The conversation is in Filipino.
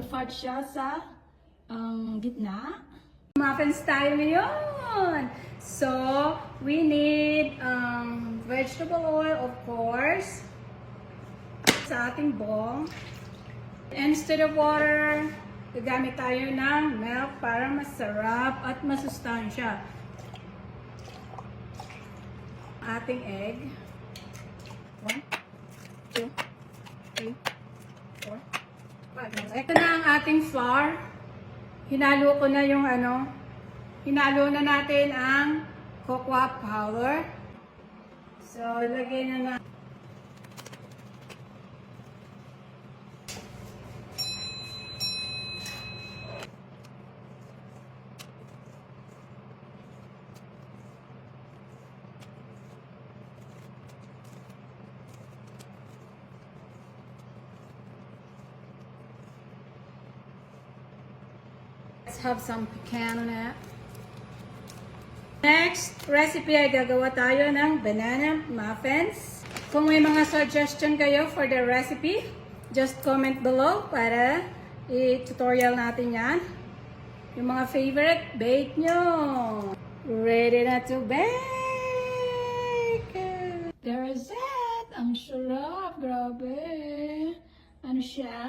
may fat siya sa gitna. Muffins tayo ngayon. So, we need vegetable oil, of course, sa ating bowl. Instead of water, gagamit tayo ng milk para masarap at masustansya. Ating egg. 1, 2, 3, 4, 5. Ito na ang ating flour. Hinalo ko na yung hinalo na natin ang cocoa powder. So, lagay na Let's have some pecan on it. Next recipe ay gagawa tayo ng banana muffins. Kung may mga suggestion kayo for the recipe, just comment below para i-tutorial natin yan. Yung mga favorite, bake nyo. Ready na to bake! There's it! Ang sarap! Grabe! Ano siya?